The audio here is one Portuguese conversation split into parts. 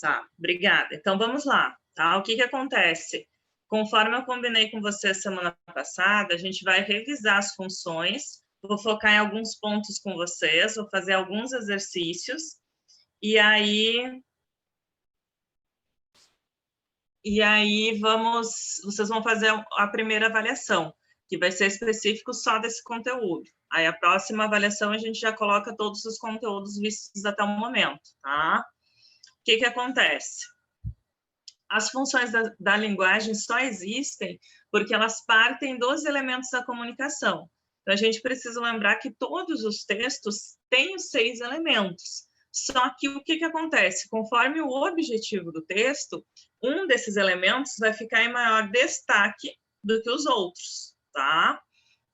Tá, obrigada. Então, vamos lá, tá? O que que acontece? Conforme eu combinei com você semana passada, a gente vai revisar as funções, vou focar em alguns pontos com vocês, vou fazer alguns exercícios, e aí vocês vão fazer a primeira avaliação, que vai ser específico só desse conteúdo. Aí a próxima avaliação a gente já coloca todos os conteúdos vistos até o momento, tá? O que que acontece? As funções da linguagem só existem porque elas partem dos elementos da comunicação. Então, a gente precisa lembrar que todos os textos têm os 6 elementos. Só que o que que acontece? Conforme o objetivo do texto, um desses elementos vai ficar em maior destaque do que os outros, tá?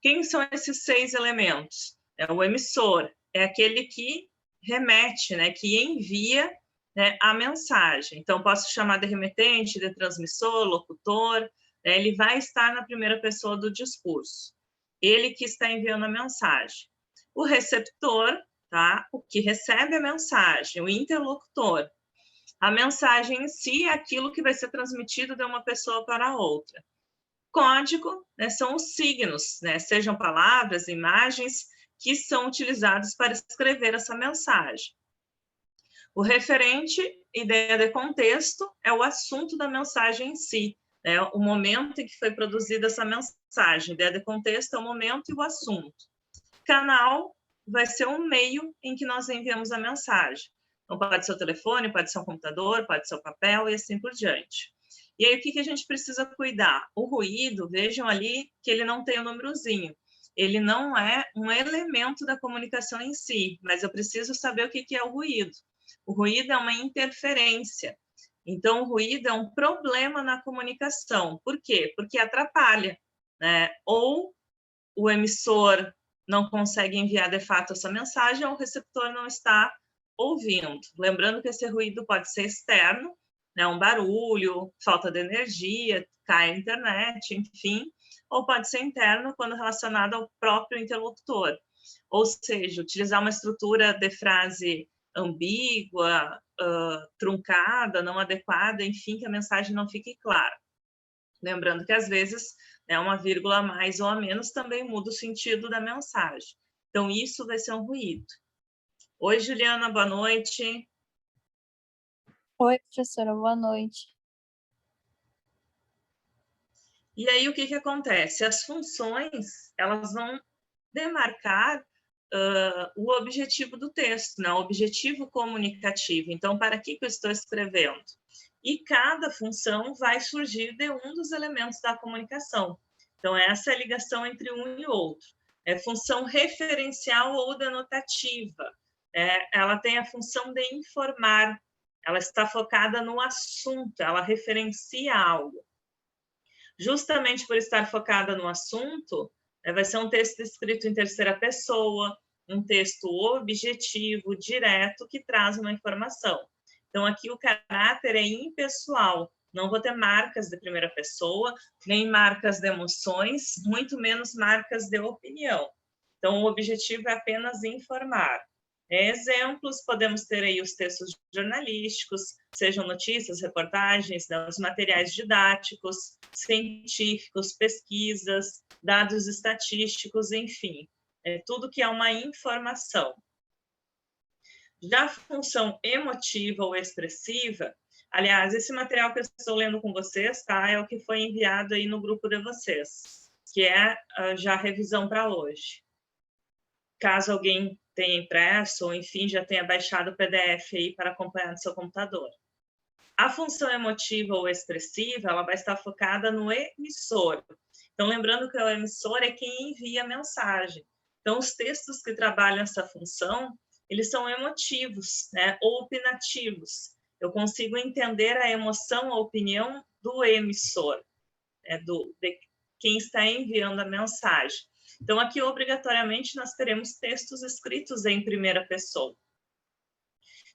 Quem são esses 6 elementos? É o emissor, é aquele que remete, né, que envia, né, a mensagem. Então, posso chamar de remetente, de transmissor, locutor, né, ele vai estar na primeira pessoa do discurso. Ele que está enviando a mensagem. O receptor, tá? O que recebe a mensagem, o interlocutor. A mensagem em si é aquilo que vai ser transmitido de uma pessoa para outra. Código, né, são os signos, né, sejam palavras, imagens, que são utilizados para escrever essa mensagem. O referente, ideia de contexto, é o assunto da mensagem em si, né, o momento em que foi produzida essa mensagem. Ideia de contexto é o momento e o assunto. Canal vai ser o meio em que nós enviamos a mensagem. Então, pode ser o telefone, pode ser um computador, pode ser o papel e assim por diante. E aí, o que que a gente precisa cuidar? O ruído, vejam ali que ele não tem o númerozinho. Ele não é um elemento da comunicação em si, mas eu preciso saber o que que é o ruído. O ruído é uma interferência. Então, o ruído é um problema na comunicação. Por quê? Porque atrapalha, né? Ou o emissor não consegue enviar de fato essa mensagem, ou o receptor não está ouvindo. Lembrando que esse ruído pode ser externo, né, um barulho, falta de energia, cai a internet, enfim, ou pode ser interno quando relacionado ao próprio interlocutor. Ou seja, utilizar uma estrutura de frase ambígua, truncada, não adequada, enfim, que a mensagem não fique clara. Lembrando que, às vezes, né, uma vírgula a mais ou a menos também muda o sentido da mensagem. Então, isso vai ser um ruído. Oi, Juliana, boa noite. Oi, professora, boa noite. E aí, o que que acontece? As funções, elas vão demarcar o objetivo do texto, né? O objetivo comunicativo. Então, para que eu estou escrevendo? E cada função vai surgir de um dos elementos da comunicação. Então, essa é a ligação entre um e outro. É função referencial ou denotativa. Ela tem a função de informar, ela está focada no assunto, ela referencia algo. Justamente por estar focada no assunto, vai ser um texto escrito em terceira pessoa, um texto objetivo, direto, que traz uma informação. Então, aqui o caráter é impessoal, não vou ter marcas de primeira pessoa, nem marcas de emoções, muito menos marcas de opinião. Então, o objetivo é apenas informar. Exemplos, podemos ter aí os textos jornalísticos, sejam notícias, reportagens, né, os materiais didáticos, científicos, pesquisas, dados estatísticos, enfim, tudo que é uma informação. Já a função emotiva ou expressiva, aliás, esse material que eu estou lendo com vocês, tá, é o que foi enviado aí no grupo de vocês, que é já a revisão para hoje. Caso alguém tenha impresso, ou enfim, já tenha baixado o PDF aí para acompanhar no seu computador. A função emotiva ou expressiva, ela vai estar focada no emissor. Então, lembrando que o emissor é quem envia a mensagem. Então, os textos que trabalham essa função, eles são emotivos, né, ou opinativos. Eu consigo entender a emoção, a opinião do emissor, né, de quem está enviando a mensagem. Então, aqui, obrigatoriamente, nós teremos textos escritos em primeira pessoa.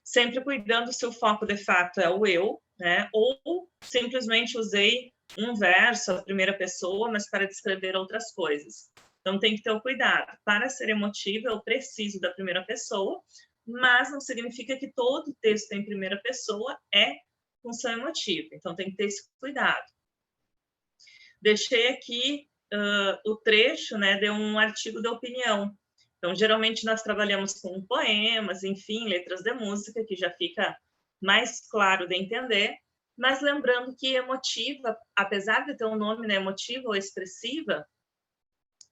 Sempre cuidando se o foco, de fato, é o eu, né? Ou simplesmente usei um verso, a primeira pessoa, mas para descrever outras coisas. Então, tem que ter o cuidado. Para ser emotivo, eu preciso da primeira pessoa, mas não significa que todo texto em primeira pessoa é função emotiva. Então, tem que ter esse cuidado. Deixei aqui o trecho, né, de um artigo de opinião. Então, geralmente, nós trabalhamos com poemas, enfim, letras de música, que já fica mais claro de entender, mas lembrando que emotiva, apesar de ter um nome, né, emotiva ou expressiva,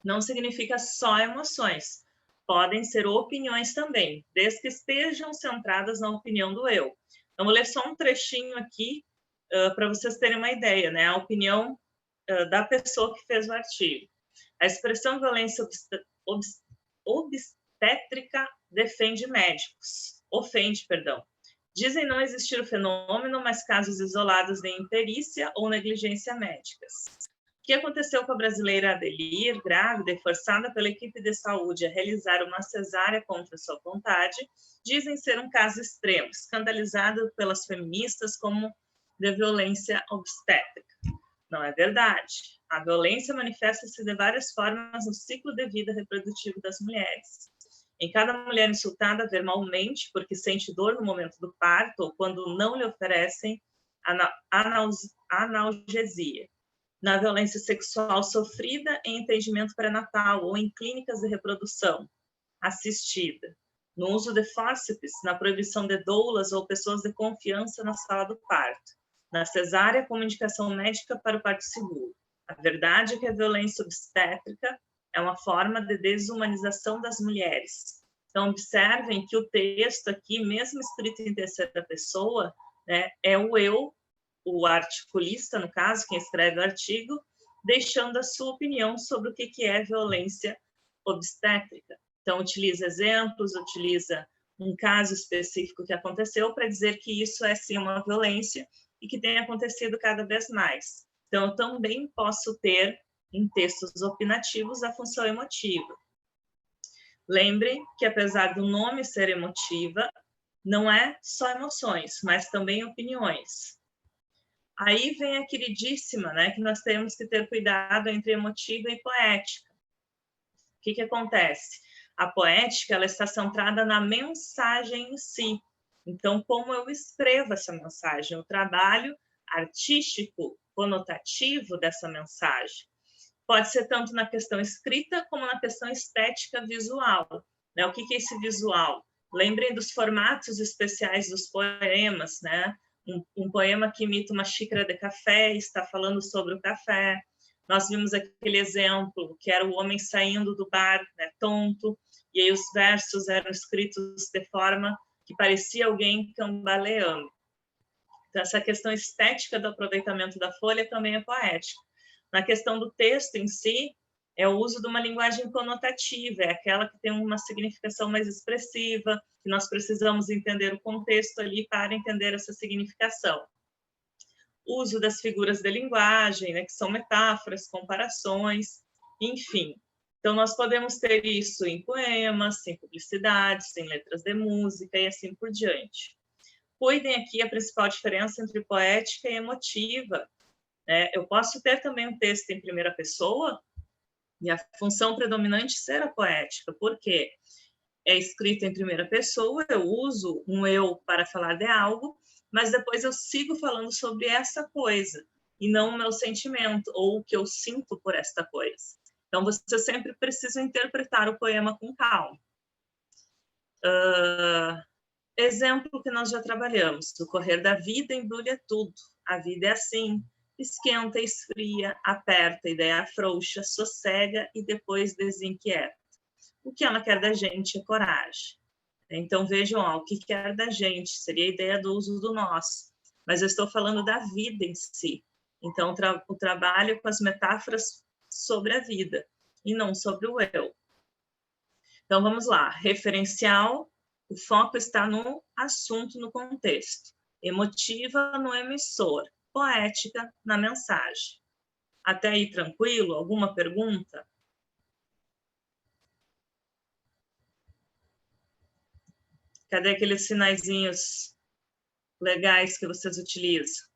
não significa só emoções. Podem ser opiniões também, desde que estejam centradas na opinião do eu. Então, vou ler só um trechinho aqui para vocês terem uma ideia, né? A opinião da pessoa que fez o artigo. A expressão violência obstétrica ofende médicos. Dizem não existir o fenômeno, mas casos isolados de imperícia ou negligência médicas. O que aconteceu com a brasileira Adelir, grávida e forçada pela equipe de saúde a realizar uma cesárea contra sua vontade, dizem ser um caso extremo, escandalizado pelas feministas como de violência obstétrica. Não é verdade. A violência manifesta-se de várias formas no ciclo de vida reprodutivo das mulheres. Em cada mulher insultada verbalmente porque sente dor no momento do parto ou quando não lhe oferecem analgesia. Na violência sexual sofrida em entendimento pré-natal ou em clínicas de reprodução assistida. No uso de fórceps, na proibição de doulas ou pessoas de confiança na sala do parto. Na cesárea, como indicação médica para o parto seguro. A verdade é que a violência obstétrica é uma forma de desumanização das mulheres. Então, observem que o texto aqui, mesmo escrito em terceira pessoa, né, é o eu, o articulista, no caso, quem escreve o artigo, deixando a sua opinião sobre o que é violência obstétrica. Então, utiliza exemplos, utiliza um caso específico que aconteceu para dizer que isso é, sim, uma violência e que tem acontecido cada vez mais. Então, eu também posso ter, em textos opinativos, a função emotiva. Lembrem que, apesar do nome ser emotiva, não é só emoções, mas também opiniões. Aí vem a queridíssima, né, que nós temos que ter cuidado entre emotiva e poética. O que acontece? A poética, ela está centrada na mensagem em si. Então, como eu escrevo essa mensagem, o trabalho artístico, conotativo dessa mensagem. Pode ser tanto na questão escrita como na questão estética visual. Né? O que é esse visual? Lembrem dos formatos especiais dos poemas, né? Um poema que imita uma xícara de café, está falando sobre o café. Nós vimos aquele exemplo, que era o homem saindo do bar, né, tonto, e aí os versos eram escritos de forma que parecia alguém cambaleando. Então, essa questão estética do aproveitamento da folha também é poética. Na questão do texto em si, é o uso de uma linguagem conotativa, é aquela que tem uma significação mais expressiva, que nós precisamos entender o contexto ali para entender essa significação. O uso das figuras de linguagem, né, que são metáforas, comparações, enfim. Então, nós podemos ter isso em poemas, em publicidades, em letras de música e assim por diante. Cuidem aqui a principal diferença entre poética e emotiva. Eu posso ter também um texto em primeira pessoa e a função predominante ser a poética. Por quê? É escrito em primeira pessoa, eu uso um eu para falar de algo, mas depois eu sigo falando sobre essa coisa, e não o meu sentimento, ou o que eu sinto por esta coisa. Então, você sempre precisa interpretar o poema com calma. Exemplo que nós já trabalhamos, o correr da vida embrulha tudo. A vida é assim, esquenta, esfria, aperta e daí afrouxa, sossega e depois desinquieta. O que ela quer da gente é coragem. Então, vejam, o que quer da gente seria a ideia do uso do nós, mas eu estou falando da vida em si. Então, o trabalho com as metáforas sobre a vida e não sobre o eu. Então, vamos lá. Referencial, o foco está no assunto, no contexto. Emotiva, no emissor. Poética, na mensagem. Até aí, tranquilo? Alguma pergunta? Cadê aqueles sinaizinhos legais que vocês utilizam?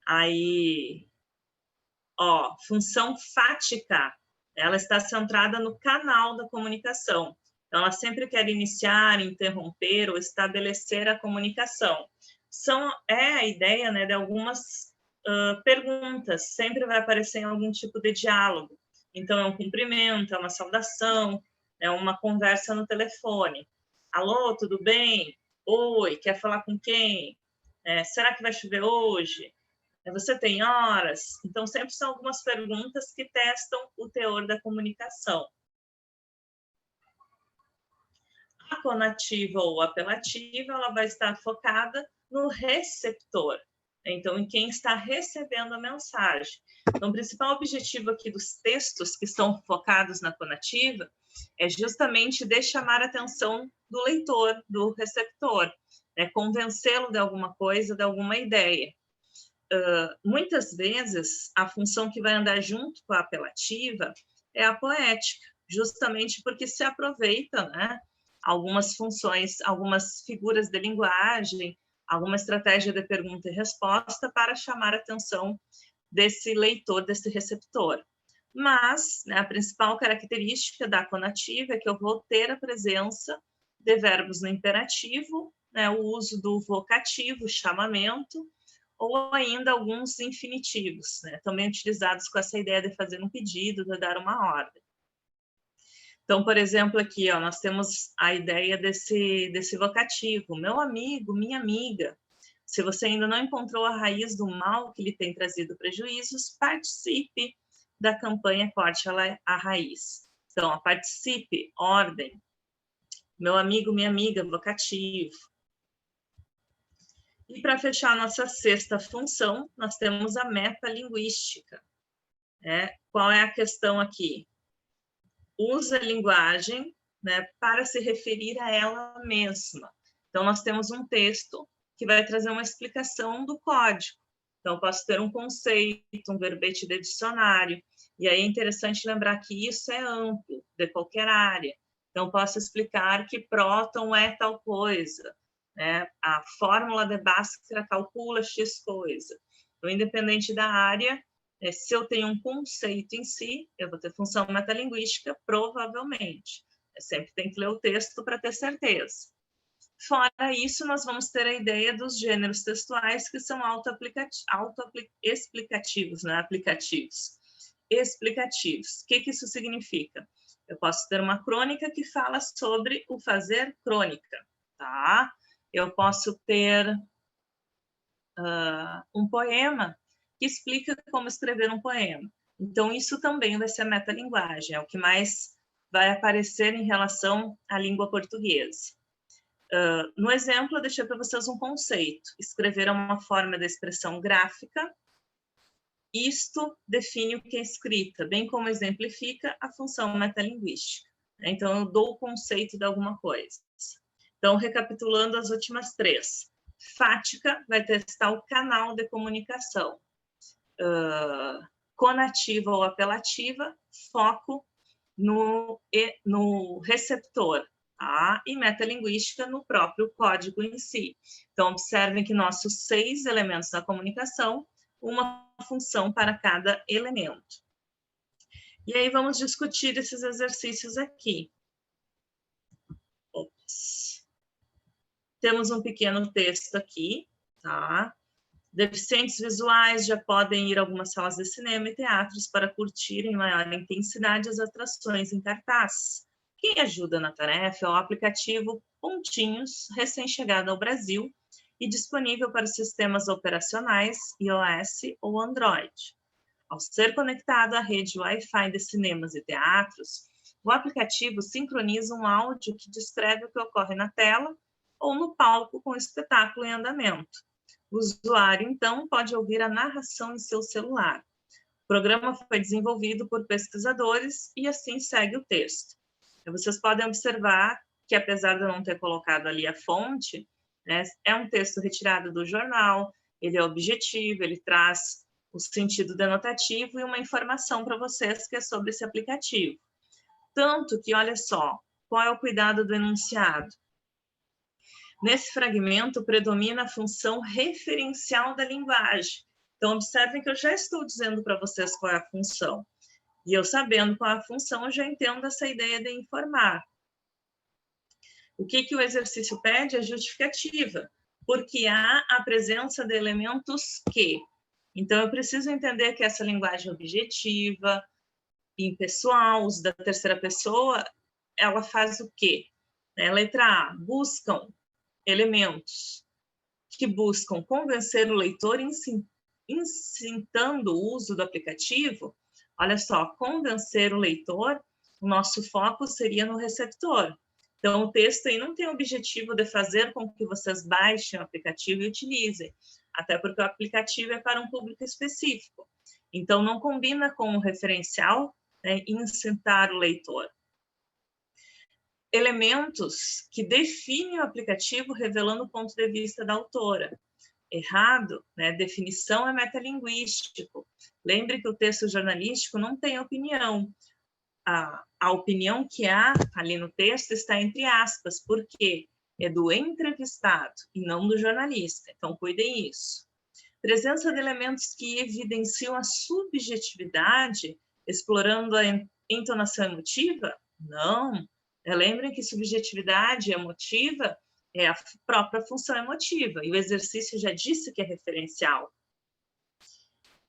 Aí, função fática, ela está centrada no canal da comunicação. Então, ela sempre quer iniciar, interromper ou estabelecer a comunicação. É a ideia, né, de algumas perguntas, sempre vai aparecer em algum tipo de diálogo. Então, é um cumprimento, é uma saudação, é uma conversa no telefone. Alô, tudo bem? Oi, quer falar com quem? Será que vai chover hoje? Você tem horas? Então, sempre são algumas perguntas que testam o teor da comunicação. A conativa ou apelativa, ela vai estar focada no receptor, então, em quem está recebendo a mensagem. Então, o principal objetivo aqui dos textos que estão focados na conativa é justamente de chamar a atenção do leitor, do receptor, convencê-lo de alguma coisa, de alguma ideia. Muitas vezes, a função que vai andar junto com a apelativa é a poética, justamente porque se aproveita, né, algumas funções, algumas figuras de linguagem, alguma estratégia de pergunta e resposta para chamar a atenção desse leitor, desse receptor. Mas, né, a principal característica da conativa é que eu vou ter a presença de verbos no imperativo, né, o uso do vocativo, chamamento, ou ainda alguns infinitivos, né, também utilizados com essa ideia de fazer um pedido, de dar uma ordem. Então, por exemplo, aqui, ó, nós temos a ideia desse vocativo, meu amigo, minha amiga. Se você ainda não encontrou a raiz do mal que lhe tem trazido prejuízos, participe da campanha Corte a Raiz. Então, ó, participe, ordem, meu amigo, minha amiga, vocativo. E para fechar a nossa sexta função, nós temos a metalinguística. Qual é a questão aqui? Usa a linguagem, né, para se referir a ela mesma. Então, nós temos um texto que vai trazer uma explicação do código. Então, eu posso ter um conceito, um verbete de dicionário, e aí é interessante lembrar que isso é amplo, de qualquer área. Então, posso explicar que próton é tal coisa, né? A fórmula de Bhaskara calcula X coisa. Então, independente da área, se eu tenho um conceito em si, eu vou ter função metalinguística, provavelmente. Sempre tem que ler o texto para ter certeza. Fora isso, nós vamos ter a ideia dos gêneros textuais que são explicativos, né? Aplicativos. Explicativos. O que isso significa? Eu posso ter uma crônica que fala sobre o fazer crônica, tá? Eu posso ter um poema que explica como escrever um poema. Então, isso também vai ser metalinguagem, é o que mais vai aparecer em relação à língua portuguesa. No exemplo, eu deixei para vocês um conceito. Escrever é uma forma de expressão gráfica. Isto define o que é escrita, bem como exemplifica a função metalinguística. Então, eu dou o conceito de alguma coisa. Então, recapitulando as últimas três. Fática vai testar o canal de comunicação. Conativa ou apelativa, foco no receptor, tá? E metalinguística no próprio código em si. Então, observem que nossos 6 elementos da comunicação, uma função para cada elemento. E aí, vamos discutir esses exercícios aqui. Ops. Temos um pequeno texto aqui, tá? Deficientes visuais já podem ir a algumas salas de cinema e teatros para curtir em maior intensidade as atrações em cartaz. Quem ajuda na tarefa é o aplicativo Pontinhos, recém-chegado ao Brasil e disponível para sistemas operacionais iOS ou Android. Ao ser conectado à rede Wi-Fi de cinemas e teatros, o aplicativo sincroniza um áudio que descreve o que ocorre na tela ou no palco com o espetáculo em andamento. O usuário, então, pode ouvir a narração em seu celular. O programa foi desenvolvido por pesquisadores e assim segue o texto. Vocês podem observar que, apesar de eu não ter colocado ali a fonte, né, é um texto retirado do jornal, ele é objetivo, ele traz o sentido denotativo e uma informação para vocês que é sobre esse aplicativo. Tanto que, olha só, qual é o cuidado do enunciado? Nesse fragmento, predomina a função referencial da linguagem. Então, observem que eu já estou dizendo para vocês qual é a função. E eu sabendo qual é a função, eu já entendo essa ideia de informar. O que o exercício pede é justificativa, porque há a presença de elementos que. Então, eu preciso entender que essa linguagem objetiva, impessoal, uso da terceira pessoa, ela faz o quê? Letra A, buscam elementos que buscam convencer o leitor incitando o uso do aplicativo. Olha só, convencer o leitor, o nosso foco seria no receptor. Então, o texto aí não tem o objetivo de fazer com que vocês baixem o aplicativo e utilizem, até porque o aplicativo é para um público específico. Então, não combina com o referencial, né, incitar o leitor. Elementos que definem o aplicativo revelando o ponto de vista da autora. Errado, né? Definição é metalinguístico. Lembre que o texto jornalístico não tem opinião. A opinião que há ali no texto está entre aspas, porque é do entrevistado e não do jornalista. Então, cuidem isso. Presença de elementos que evidenciam a subjetividade, explorando a entonação emotiva? Não. Lembrem que subjetividade emotiva é a própria função emotiva, e o exercício já disse que é referencial.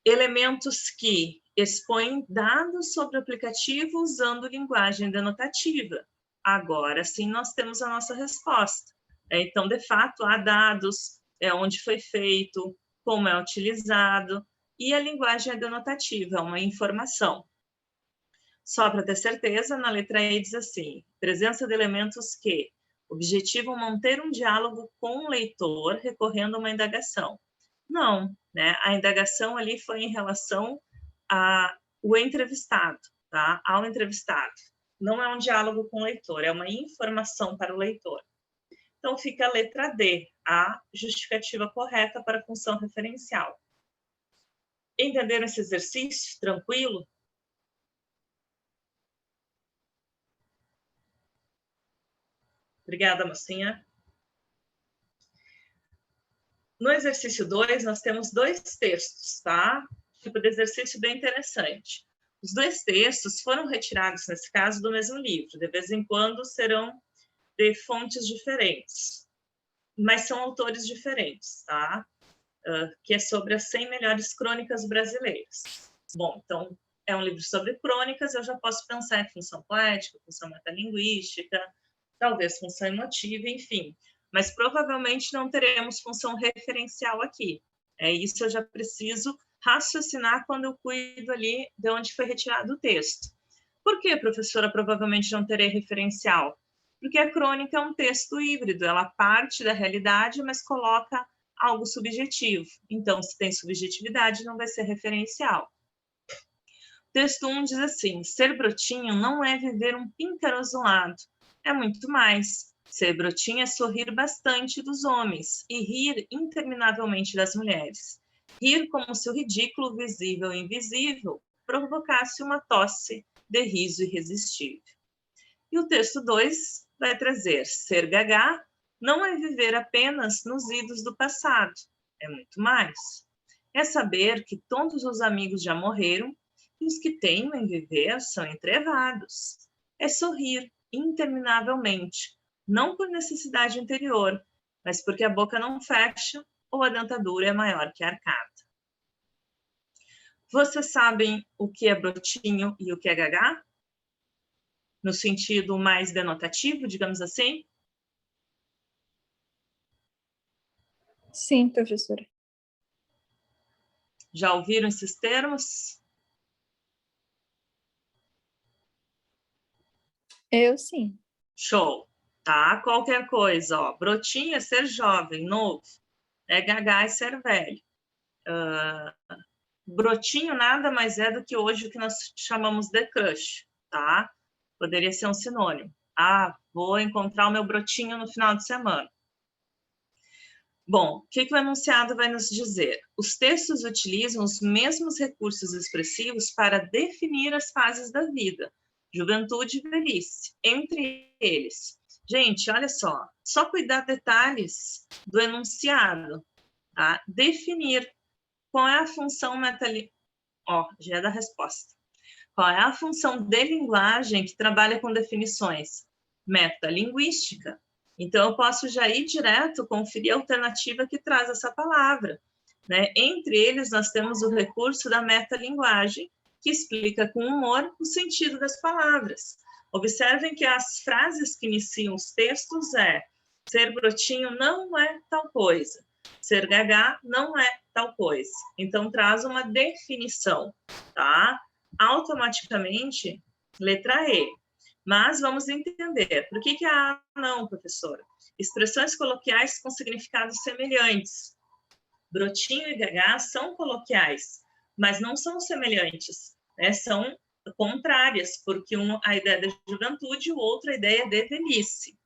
Elementos que expõem dados sobre o aplicativo usando linguagem denotativa. Agora sim nós temos a nossa resposta. Então, de fato, há dados, onde foi feito, como é utilizado, e a linguagem é denotativa, é uma informação. Só para ter certeza, na letra E diz assim, presença de elementos que objetivam manter um diálogo com o leitor recorrendo a uma indagação. Não, né? A indagação ali foi em relação ao entrevistado, tá? Ao entrevistado. Não é um diálogo com o leitor, é uma informação para o leitor. Então, fica a letra D, a justificativa correta para a função referencial. Entenderam esse exercício? Tranquilo? Obrigada, mocinha. No exercício 2, nós temos 2 textos, tá? Tipo de exercício bem interessante. Os 2 textos foram retirados, nesse caso, do mesmo livro. De vez em quando serão de fontes diferentes, mas são autores diferentes, tá? Que é sobre as 100 melhores crônicas brasileiras. Bom, então, é um livro sobre crônicas, eu já posso pensar em função poética, função metalinguística, talvez função emotiva, enfim. Mas provavelmente não teremos função referencial aqui. Isso eu já preciso raciocinar quando eu cuido ali de onde foi retirado o texto. Por que, professora, provavelmente não terei referencial? Porque a crônica é um texto híbrido, ela parte da realidade, mas coloca algo subjetivo. Então, se tem subjetividade, não vai ser referencial. Texto 1 diz assim, ser brotinho não é viver um pincarosulado, é muito mais. Ser brotinho é sorrir bastante dos homens e rir interminavelmente das mulheres. Rir como se o ridículo, visível e invisível, provocasse uma tosse de riso irresistível. E o texto 2 vai trazer, ser gagá não é viver apenas nos idos do passado, é muito mais. É saber que todos os amigos já morreram e os que teimam em viver são entrevados. É sorrir interminavelmente, não por necessidade interior, mas porque a boca não fecha ou a dentadura é maior que a arcada. Vocês sabem o que é brotinho e o que é gagá? No sentido mais denotativo, digamos assim? Sim, professora. Já ouviram esses termos? Eu sim. Show, tá? Qualquer coisa, ó. Brotinho é ser jovem, novo. Gagá é ser velho. Brotinho nada mais é do que hoje o que nós chamamos de crush, tá? Poderia ser um sinônimo. Vou encontrar o meu brotinho no final de semana. Bom, o que o enunciado vai nos dizer? Os textos utilizam os mesmos recursos expressivos para definir as fases da vida, juventude e velhice, entre eles. Gente, olha só cuidar detalhes do enunciado, tá? Definir qual é a função já é da resposta. Qual é a função de linguagem que trabalha com definições? Metalinguística. Então, eu posso já ir direto, conferir a alternativa que traz essa palavra, né? Entre eles, nós temos o recurso da metalinguagem, que explica com humor o sentido das palavras. Observem que as frases que iniciam os textos é: ser brotinho não é tal coisa, ser gagá não é tal coisa. Então, traz uma definição, tá? Automaticamente, letra E. Mas vamos entender, por que a não, professora? Expressões coloquiais com significados semelhantes. Brotinho e gagá são coloquiais, mas não são semelhantes, né? São contrárias, porque um a ideia da juventude e o outro a ideia de velhice.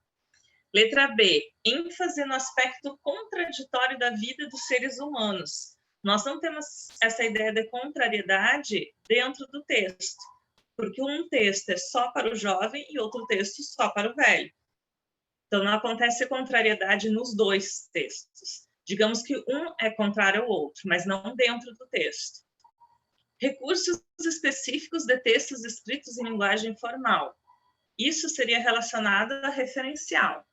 Letra B, ênfase no aspecto contraditório da vida dos seres humanos. Nós não temos essa ideia de contrariedade dentro do texto, porque um texto é só para o jovem e outro texto só para o velho. Então, não acontece contrariedade nos dois textos. Digamos que um é contrário ao outro, mas não dentro do texto. Recursos específicos de textos escritos em linguagem formal. Isso seria relacionado a referencial.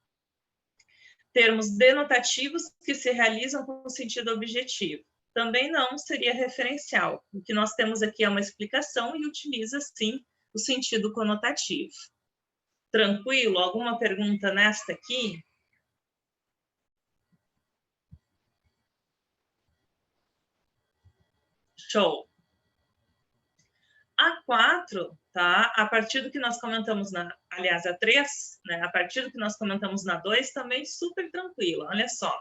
Termos denotativos que se realizam com sentido objetivo. Também não seria referencial. O que nós temos aqui é uma explicação e utiliza, sim, o sentido conotativo. Tranquilo? Alguma pergunta nesta aqui? Show. A 4, tá? A partir do que nós comentamos aliás, a 3, né? A partir do que nós comentamos na 2, também super tranquilo. Olha só.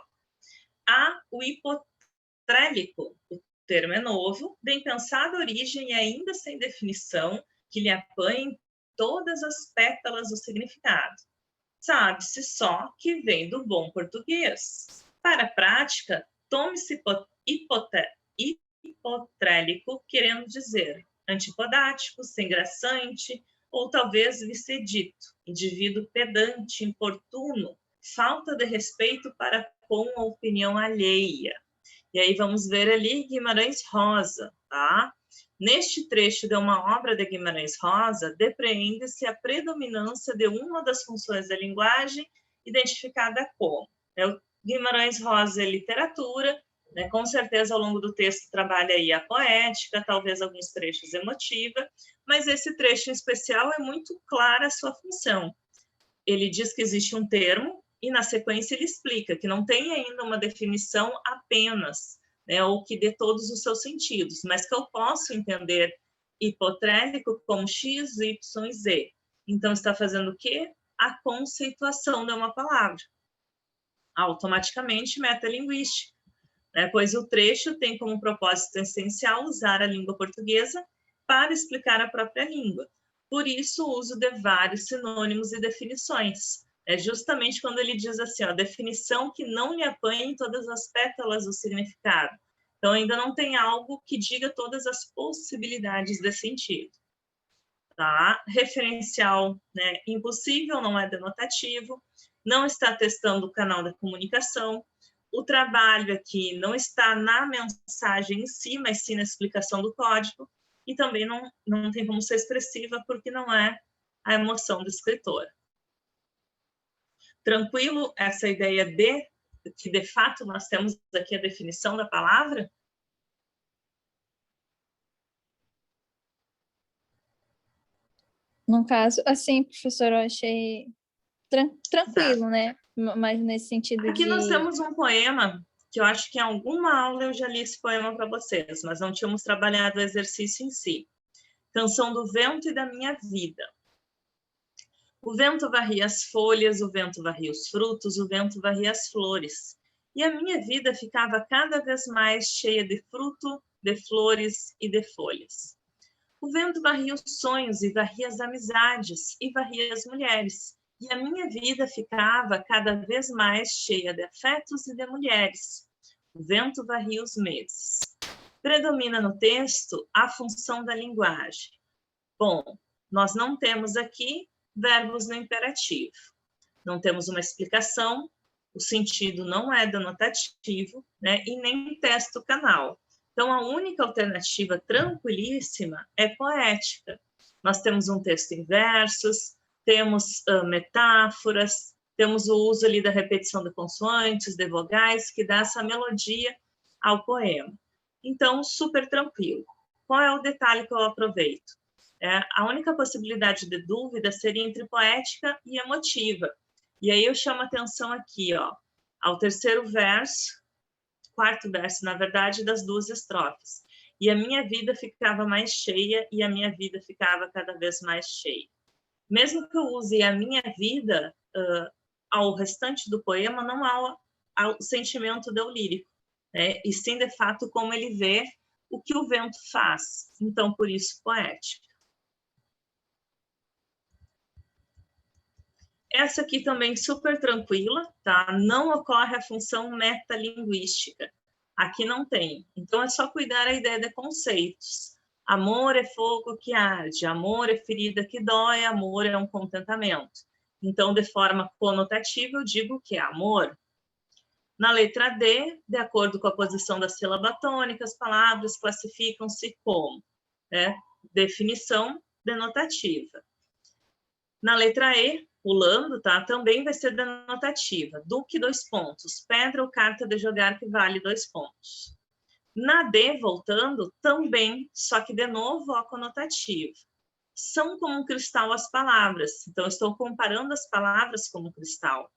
O hipotrélico, o termo é novo, bem pensada origem e ainda sem definição, que lhe apanhe todas as pétalas do significado. Sabe-se só que vem do bom português. Para a prática, tome-se hipotrélico, querendo dizer antipodático, sem graçante, ou talvez vicedito, indivíduo pedante, importuno, falta de respeito para com a opinião alheia. E aí vamos ver ali Guimarães Rosa, tá? Neste trecho de uma obra de Guimarães Rosa, depreende-se a predominância de uma das funções da linguagem, identificada como. O Guimarães Rosa é literatura, né? Com certeza ao longo do texto trabalha aí a poética, talvez alguns trechos emotiva, mas esse trecho em especial é muito clara a sua função. Ele diz que existe um termo e na sequência ele explica que não tem ainda uma definição apenas, né, ou que dê todos os seus sentidos, mas que eu posso entender hipotrélico como X, Y e Z. Então, está fazendo o quê? A conceituação de uma palavra. Automaticamente, metalinguística, né, pois o trecho tem como propósito essencial usar a língua portuguesa para explicar a própria língua. Por isso, o uso de vários sinônimos e definições. É justamente quando ele diz assim, ó, definição que não lhe apanhe todas as pétalas do significado. Então, ainda não tem algo que diga todas as possibilidades de sentido. Tá? Referencial, né, impossível, não é denotativo, não está testando o canal da comunicação. O trabalho aqui não está na mensagem em si, mas sim na explicação do código. E também não tem como ser expressiva, porque não é a emoção do escritor. Tranquilo essa ideia de que, de fato, nós temos aqui a definição da palavra? No caso, assim, professor, eu achei tranquilo, Tá. né? Mas nesse sentido Aqui nós de... temos um poema que eu acho que em alguma aula eu já li esse poema para vocês, mas não tínhamos trabalhado o exercício em si. Canção do Vento e da Minha Vida. O vento varria as folhas, o vento varria os frutos, o vento varria as flores. E a minha vida ficava cada vez mais cheia de fruto, de flores e de folhas. O vento varria os sonhos e varria as amizades e varria as mulheres. E a minha vida ficava cada vez mais cheia de afetos e de mulheres. O vento varria os meses. Predomina no texto a função da linguagem. Bom, nós não temos aqui verbos no imperativo. Não temos uma explicação, o sentido não é denotativo, né, e nem texto canal. Então, a única alternativa tranquilíssima é poética. Nós temos um texto em versos, temos metáforas, Temos o uso ali da repetição de consoantes, de vogais, que dá essa melodia ao poema. Então, super tranquilo. Qual é o detalhe que eu aproveito? A única possibilidade de dúvida seria entre poética e emotiva. E aí eu chamo a atenção aqui, ó, ao terceiro verso, quarto verso, na verdade, das 2 estrofes. E a minha vida ficava mais cheia e a minha vida ficava cada vez mais cheia. Mesmo que eu use a minha vida ao restante do poema, não há o sentimento do lírico, né? E sim, de fato, como ele vê o que o vento faz. Então, por isso, poética. Essa aqui também super tranquila, tá? Não ocorre a função metalinguística. Aqui não tem. Então, é só cuidar a ideia de conceitos. Amor é fogo que arde, amor é ferida que dói, amor é um contentamento. Então, de forma conotativa, eu digo que é amor. Na letra D, de acordo com a posição da sílaba tônica, as palavras classificam-se como, né? Definição denotativa. Na letra E, pulando, tá? Também vai ser denotativa. Duque, 2 pontos. Pedra ou carta de jogar que vale 2 pontos. Na D, voltando, também, só que de novo a conotativa. São como um cristal as palavras. Então, estou comparando as palavras como cristal.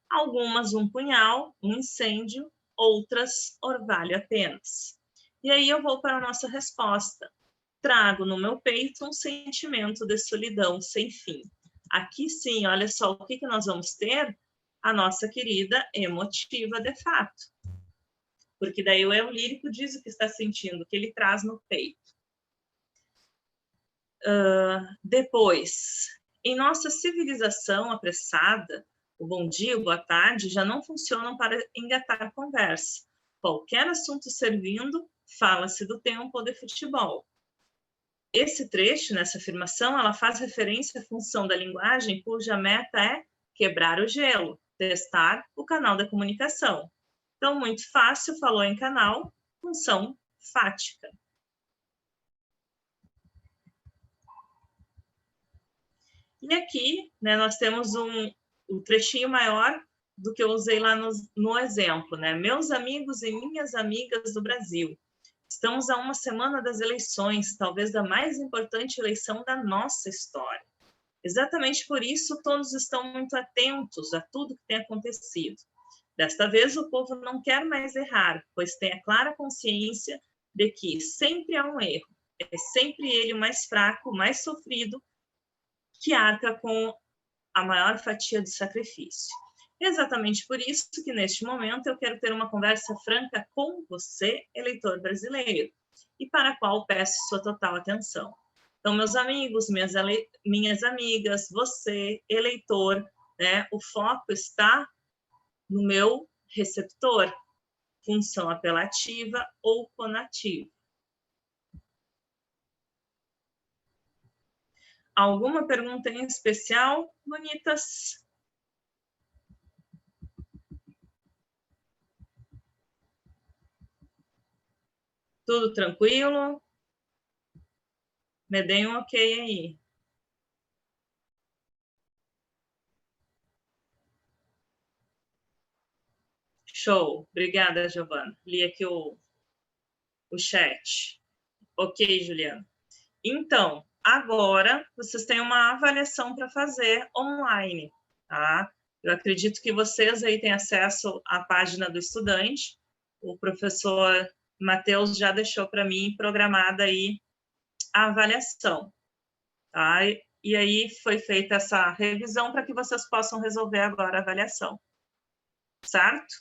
Algumas um punhal, um incêndio, outras orvalho apenas. E aí eu vou para a nossa resposta. Trago no meu peito um sentimento de solidão sem fim. Aqui sim, olha só o que nós vamos ter? A nossa querida emotiva de fato. Porque daí o eu lírico diz o que está sentindo, o que ele traz no peito. Depois, em nossa civilização apressada, o bom dia, o boa tarde já não funcionam para engatar conversa. Qualquer assunto servindo, fala-se do tempo ou de futebol. Esse trecho, nessa afirmação, ela faz referência à função da linguagem cuja meta é quebrar o gelo, testar o canal da comunicação. Então, muito fácil, falou em canal, função fática. E aqui, né, nós temos um trechinho maior do que eu usei lá no exemplo, né? Meus amigos e minhas amigas do Brasil, estamos a uma semana das eleições, talvez da mais importante eleição da nossa história. Exatamente por isso, todos estão muito atentos a tudo que tem acontecido. Desta vez, o povo não quer mais errar, pois tem a clara consciência de que sempre há um erro. É sempre ele o mais fraco, o mais sofrido, que arca com a maior fatia do sacrifício. Exatamente por isso que, neste momento, eu quero ter uma conversa franca com você, eleitor brasileiro, e para a qual peço sua total atenção. Então, meus amigos, minhas amigas, você, eleitor, né, o foco está no meu receptor, função apelativa ou conativa. Alguma pergunta em especial, bonitas? Tudo tranquilo? Me deem um ok aí. Show. Obrigada, Giovana. Li aqui o chat. Ok, Juliana. Então, agora vocês têm uma avaliação para fazer online, tá? Eu acredito que vocês aí têm acesso à página do estudante. O professor Matheus já deixou para mim programada aí a avaliação, tá? E aí foi feita essa revisão para que vocês possam resolver agora a avaliação, certo?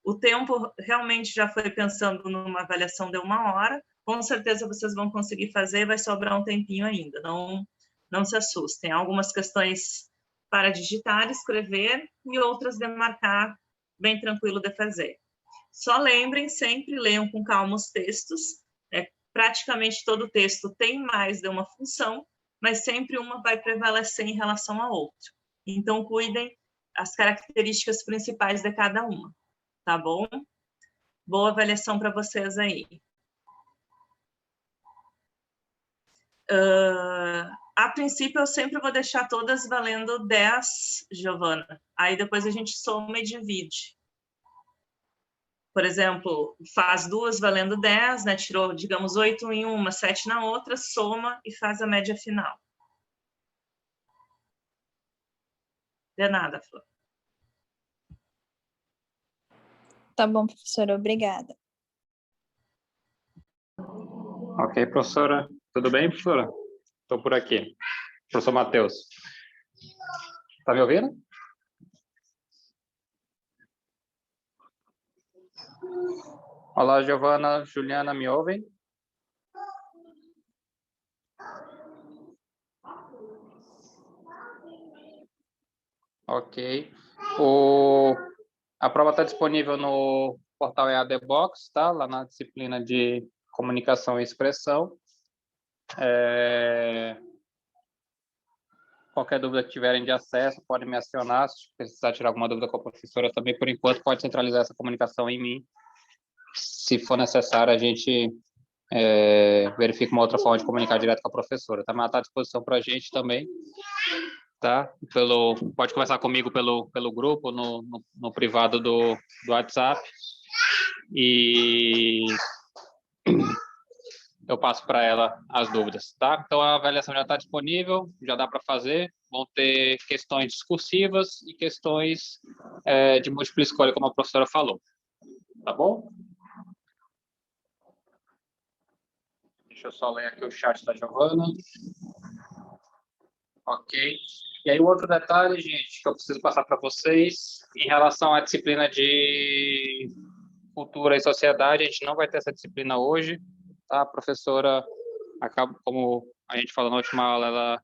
O tempo realmente já foi pensando numa avaliação de 1 hora, com certeza vocês vão conseguir fazer, vai sobrar um tempinho ainda, não se assustem. Algumas questões para digitar, escrever, e outras de marcar, bem tranquilo de fazer. Só lembrem, sempre leiam com calma os textos, praticamente todo texto tem mais de uma função, mas sempre uma vai prevalecer em relação à outra. Então, cuidem as características principais de cada uma, tá bom? Boa avaliação para vocês aí. A princípio, eu sempre vou deixar todas valendo 10, Giovana. aí depois a gente soma e divide. Por exemplo, faz duas valendo 10, né? Tirou, digamos, 8 em uma, 7 na outra, soma e faz a média final. De nada, Flor. Tá bom, professora, obrigada. Ok, professora. Tudo bem, professora? Estou por aqui. Professor Matheus. Está me ouvindo? Olá, Giovana, Juliana, me ouvem? Ok. A prova está disponível no portal EAD Box, tá? Lá na disciplina de comunicação e expressão. Qualquer dúvida que tiverem de acesso, podem me acionar. Se precisar tirar alguma dúvida com a professora também, por enquanto, pode centralizar essa comunicação em mim. Se for necessário, a gente verifica uma outra forma de comunicar direto com a professora. Tá? Mas ela está à disposição para a gente também. Tá? Pode conversar comigo pelo grupo, no privado do WhatsApp. E eu passo para ela as dúvidas, tá? Então, a avaliação já está disponível, já dá para fazer. Vão ter questões discursivas e questões de múltipla escolha, como a professora falou. Tá bom? Deixa eu só ler aqui o chat da Giovana. Ok. E aí, o outro detalhe, gente, que eu preciso passar para vocês, em relação à disciplina de cultura e sociedade, a gente não vai ter essa disciplina hoje, tá? A professora, como a gente falou na última aula, ela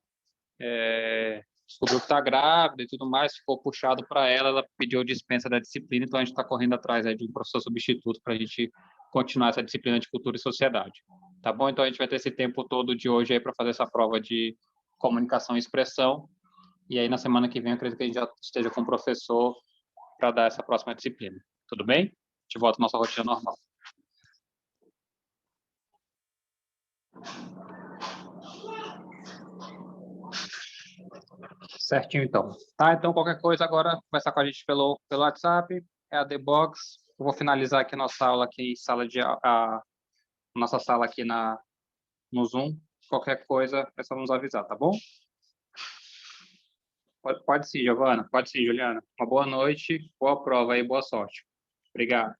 descobriu que está grávida e tudo mais, ficou puxado para ela pediu dispensa da disciplina, então a gente está correndo atrás de um professor substituto para a gente continuar essa disciplina de cultura e sociedade. Tá bom? Então a gente vai ter esse tempo todo de hoje aí para fazer essa prova de comunicação e expressão, e aí na semana que vem eu acredito que a gente já esteja com o professor para dar essa próxima disciplina. Tudo bem? A gente volta à nossa rotina normal. Certinho, então. Tá, então qualquer coisa agora, conversar com a gente pelo WhatsApp, EAD Box. Eu vou finalizar aqui a nossa aula aqui, nossa sala aqui no Zoom. Qualquer coisa, é só nos avisar, tá bom? Pode sim, Giovana. Pode sim, Juliana. Uma boa noite, boa prova aí, boa sorte. Obrigado.